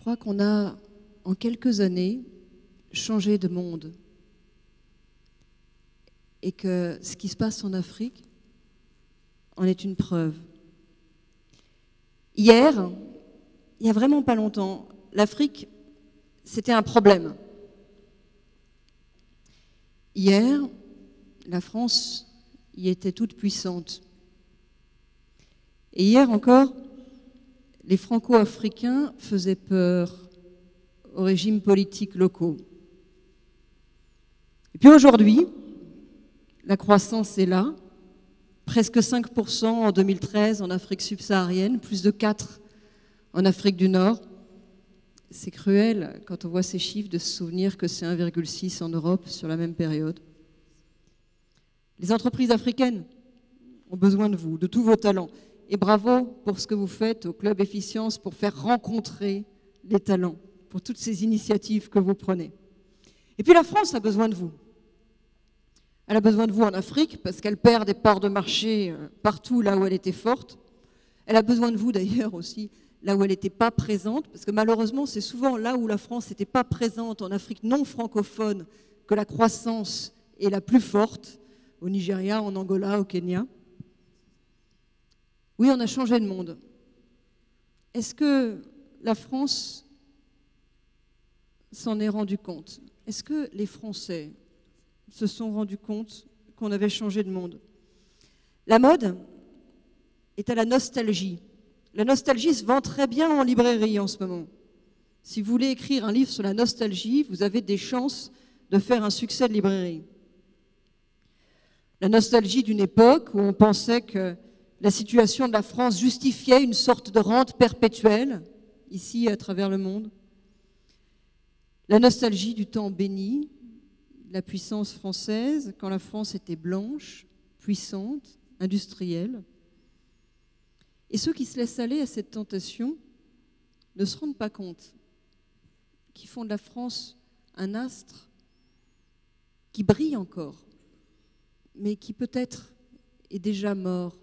crois qu'on a, en quelques années, changé de monde. Et que ce qui se passe en Afrique en est une preuve. Hier, il n'y a vraiment pas longtemps, l'Afrique, c'était un problème. Hier, la France y était toute puissante. Et hier encore, les Franco-Africains faisaient peur aux régimes politiques locaux. Et puis aujourd'hui, la croissance est là, presque 5% en 2013 en Afrique subsaharienne, plus de 4% en Afrique du Nord. C'est cruel, quand on voit ces chiffres, de se souvenir que c'est 1,6 en Europe sur la même période. Les entreprises africaines ont besoin de vous, de tous vos talents. Et bravo pour ce que vous faites au Club Efficience pour faire rencontrer les talents, pour toutes ces initiatives que vous prenez. Et puis la France a besoin de vous. Elle a besoin de vous en Afrique parce qu'elle perd des parts de marché partout là où elle était forte. Elle a besoin de vous d'ailleurs aussi là où elle n'était pas présente, parce que malheureusement c'est souvent là où la France n'était pas présente, en Afrique non francophone, que la croissance est la plus forte, au Nigeria, en Angola, au Kenya. Oui, on a changé de monde. Est-ce que la France s'en est rendu compte? Est-ce que les Français se sont rendus compte qu'on avait changé de monde? La mode est à la nostalgie. La nostalgie se vend très bien en librairie en ce moment. Si vous voulez écrire un livre sur la nostalgie, vous avez des chances de faire un succès de librairie. La nostalgie d'une époque où on pensait que la situation de la France justifiait une sorte de rente perpétuelle, ici à travers le monde. La nostalgie du temps béni, de la puissance française, quand la France était blanche, puissante, industrielle. Et ceux qui se laissent aller à cette tentation ne se rendent pas compte qu'ils font de la France un astre qui brille encore, mais qui peut-être est déjà mort.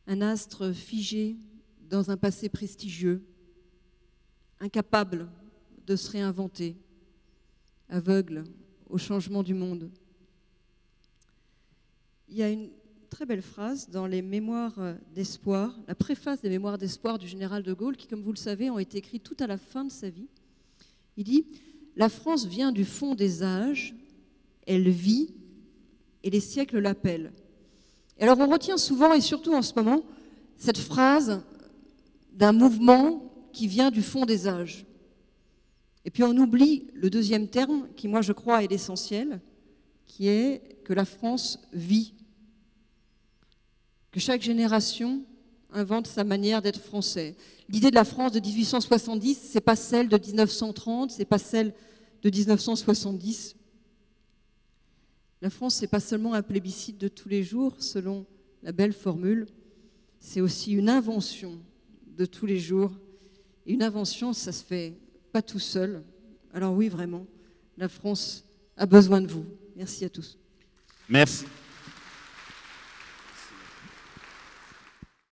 Un astre figé dans un passé prestigieux, incapable de se réinventer, aveugle au changement du monde. Il y a une très belle phrase dans les Mémoires d'espoir, la préface des Mémoires d'espoir du général de Gaulle, qui, comme vous le savez, ont été écrits tout à la fin de sa vie. Il dit « La France vient du fond des âges, elle vit, et les siècles l'appellent. » Et alors on retient souvent, et surtout en ce moment, cette phrase d'un mouvement qui vient du fond des âges. Et puis on oublie le deuxième terme, qui moi je crois est l'essentiel, qui est que la France vit. Que chaque génération invente sa manière d'être français. L'idée de la France de 1870, c'est pas celle de 1930, c'est pas celle de 1970. La France, c'est pas seulement un plébiscite de tous les jours, selon la belle formule, c'est aussi une invention de tous les jours. Et une invention, ça se fait pas tout seul. Alors oui, vraiment, la France a besoin de vous. Merci à tous. Merci.